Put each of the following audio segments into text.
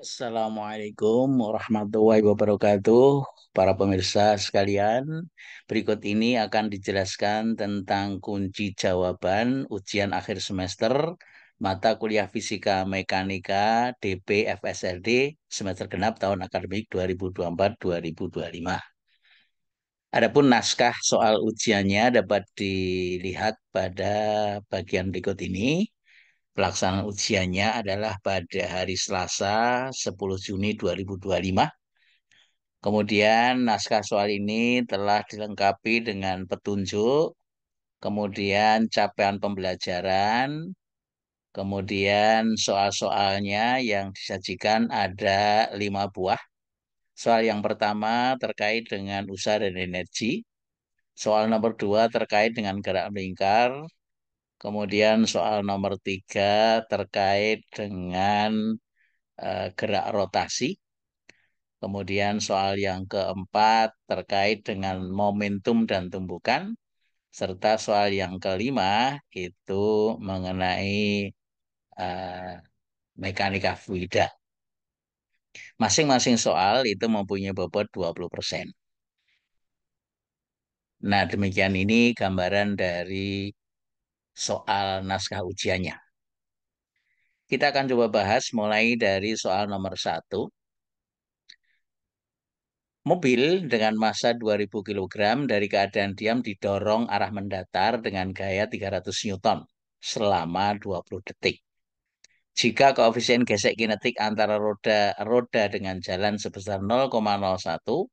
Assalamualaikum warahmatullahi wabarakatuh. Para pemirsa sekalian, berikut ini akan dijelaskan tentang kunci jawaban ujian akhir semester mata kuliah Fisika Mekanika DP FSLD semester genap tahun akademik 2024-2025. Adapun naskah soal ujiannya dapat dilihat pada bagian berikut ini. Pelaksanaan ujiannya adalah pada hari Selasa 10 Juni 2025. Kemudian naskah soal ini telah dilengkapi dengan petunjuk, kemudian capaian pembelajaran, kemudian soal-soalnya yang disajikan ada 5 buah. Soal yang pertama terkait dengan usaha dan energi. Soal nomor 2 terkait dengan gerak melingkar. Kemudian soal nomor 3 terkait dengan gerak rotasi. Kemudian soal yang keempat terkait dengan momentum dan tumbukan. Serta soal yang kelima itu mengenai uh, mekanika fluida. Masing-masing soal itu mempunyai bobot 20%. Nah, demikian ini gambaran dari soal naskah ujiannya. Kita akan coba bahas mulai dari soal nomor 1. Mobil dengan massa 2000 kg dari keadaan diam didorong arah mendatar dengan gaya 300 Newton selama 20 detik. Jika koefisien gesek kinetik antara roda dengan jalan sebesar 0,01,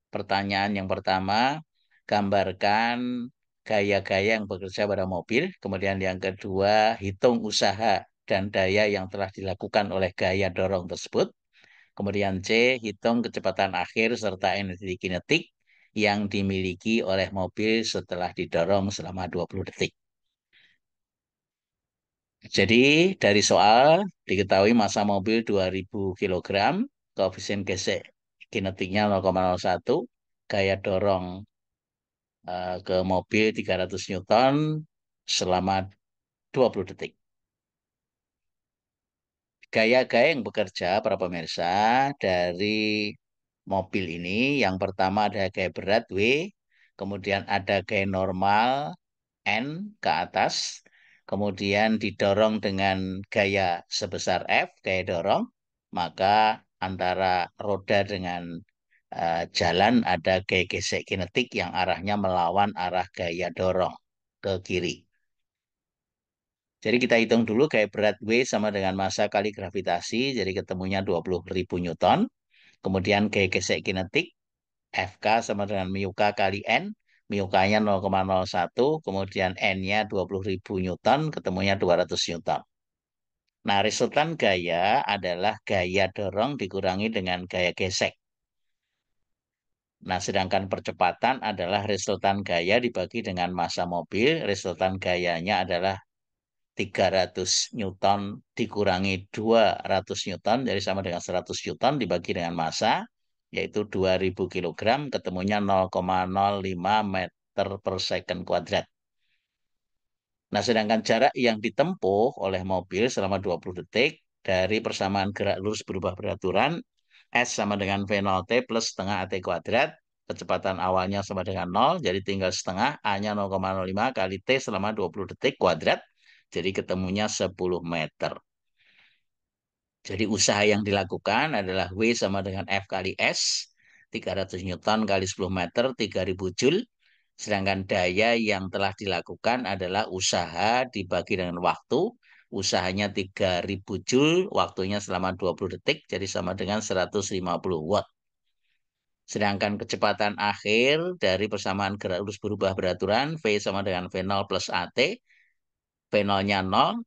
pertanyaan yang pertama, gambarkan gaya-gaya yang bekerja pada mobil. Kemudian yang kedua, hitung usaha dan daya yang telah dilakukan oleh gaya dorong tersebut. Kemudian C, hitung kecepatan akhir serta energi kinetik yang dimiliki oleh mobil setelah didorong selama 20 detik. Jadi dari soal diketahui massa mobil 2000 kg, koefisien gesek kinetiknya 0,01, gaya dorong ke mobil 300 Newton selama 20 detik. Gaya-gaya yang bekerja para pemirsa dari mobil ini, yang pertama ada gaya berat W, kemudian ada gaya normal N ke atas, kemudian didorong dengan gaya sebesar F, gaya dorong, maka antara roda dengan jalan ada gaya gesek kinetik yang arahnya melawan arah gaya dorong ke kiri. Jadi kita hitung dulu gaya berat W sama dengan massa kali gravitasi, jadi ketemunya 20.000 Newton. Kemudian gaya gesek kinetik, Fk sama dengan mu K kali N. Mu K-nya 0,01, kemudian N-nya 20.000 Newton, ketemunya 200 Newton. Nah, resultan gaya adalah gaya dorong dikurangi dengan gaya gesek. Nah, sedangkan percepatan adalah resultan gaya dibagi dengan massa mobil. Resultan gayanya adalah 300 Newton dikurangi 200 Newton, jadi sama dengan 100 Newton dibagi dengan massa, yaitu 2000 kg, ketemunya 0,05 meter per second kuadrat. Nah, sedangkan jarak yang ditempuh oleh mobil selama 20 detik dari persamaan gerak lurus berubah beraturan, S sama dengan V0T plus setengah AT kuadrat, kecepatan awalnya sama dengan 0, jadi tinggal setengah, A-nya 0,05 kali T selama 20 detik kuadrat, jadi ketemunya 10 meter. Jadi usaha yang dilakukan adalah W sama dengan F kali S, 300 Newton kali 10 meter, 3000 Joule. Sedangkan daya yang telah dilakukan adalah usaha dibagi dengan waktu. Usahanya 3000 Joule, waktunya selama 20 detik, jadi sama dengan 150 Watt. Sedangkan kecepatan akhir dari persamaan gerak lurus berubah beraturan, V sama dengan V0 plus AT, V0-nya 0,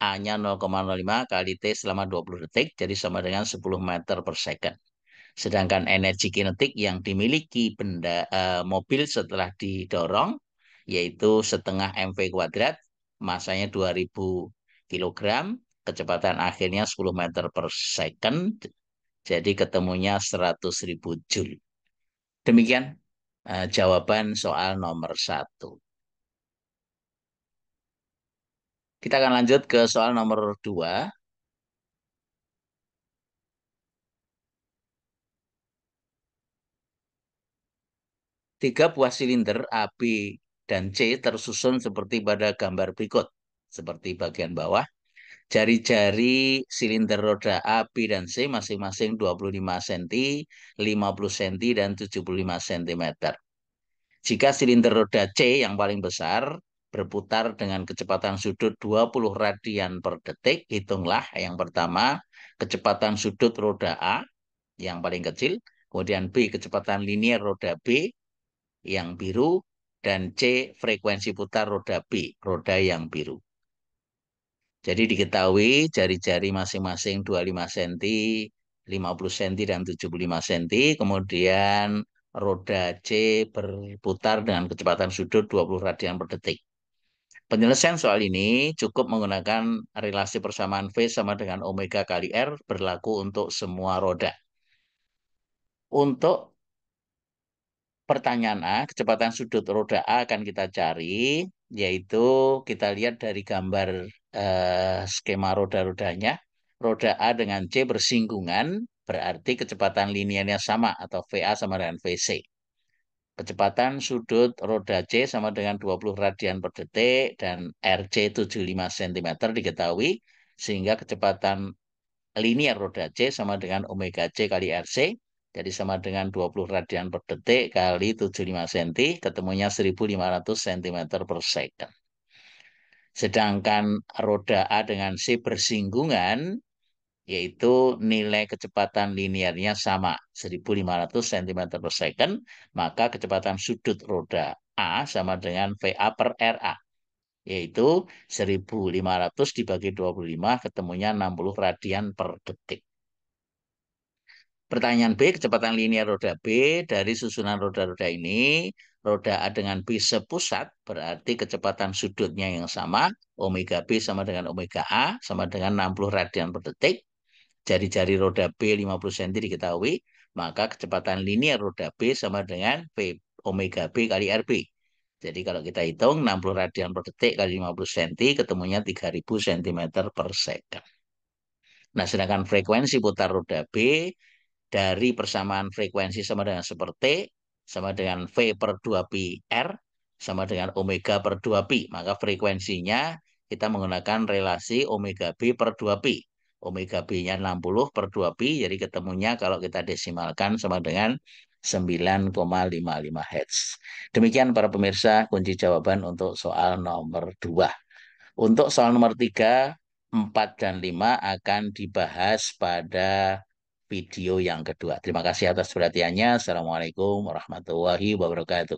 A-nya 0,05 kali T selama 20 detik, jadi sama dengan 10 meter per second. Sedangkan energi kinetik yang dimiliki mobil setelah didorong, yaitu setengah mv kuadrat, massanya 2000 kg, kecepatan akhirnya 10 meter per second, jadi ketemunya 100.000 Joule. Demikian jawaban soal nomor 1. Kita akan lanjut ke soal nomor 2. Tiga buah silinder A, B, dan C tersusun seperti pada gambar berikut. Seperti bagian bawah. Jari-jari silinder roda A, B, dan C masing-masing 25 cm, 50 cm, dan 75 cm. Jika silinder roda C yang paling besar berputar dengan kecepatan sudut 20 radian per detik, hitunglah yang pertama kecepatan sudut roda A yang paling kecil, kemudian B kecepatan linier roda B yang biru, dan C frekuensi putar roda B, roda yang biru. Jadi diketahui jari-jari masing-masing 25 cm, 50 cm, dan 75 cm. Kemudian roda C berputar dengan kecepatan sudut 20 radian per detik. Penyelesaian soal ini cukup menggunakan relasi persamaan V sama dengan omega kali R berlaku untuk semua roda. Untuk pertanyaan A, kecepatan sudut roda A akan kita cari, yaitu kita lihat dari gambar skema roda-rodanya. Roda A dengan C bersinggungan, berarti kecepatan liniernya sama atau VA sama dengan VC. Kecepatan sudut roda C sama dengan 20 radian per detik dan RC 75 cm diketahui, sehingga kecepatan linier roda C sama dengan omega C kali RC. Jadi sama dengan 20 radian per detik kali 75 cm, ketemunya 1500 cm per second. Sedangkan roda A dengan C bersinggungan, yaitu nilai kecepatan liniernya sama, 1500 cm per second, maka kecepatan sudut roda A sama dengan VA per RA, yaitu 1500 dibagi 25, ketemunya 60 radian per detik. Pertanyaan B, kecepatan linier roda B dari susunan roda-roda ini, roda A dengan B sepusat, berarti kecepatan sudutnya yang sama, omega B sama dengan omega A, sama dengan 60 radian per detik. Jari-jari roda B 50 cm diketahui, maka kecepatan linier roda B sama dengan V omega B kali RB. Jadi kalau kita hitung 60 radian per detik kali 50 cm, ketemunya 3000 cm per second. Nah, sedangkan frekuensi putar roda B dari persamaan frekuensi sama dengan seperti sama dengan V per 2pi R sama dengan omega per 2pi. Maka frekuensinya kita menggunakan relasi omega B per 2pi. Omega B-nya 60 per 2pi, jadi ketemunya kalau kita desimalkan sama dengan 9,55 Hz. Demikian para pemirsa kunci jawaban untuk soal nomor 2. Untuk soal nomor 3, 4, dan 5 akan dibahas pada video yang kedua. Terima kasih atas perhatiannya. Assalamualaikum warahmatullahi wabarakatuh.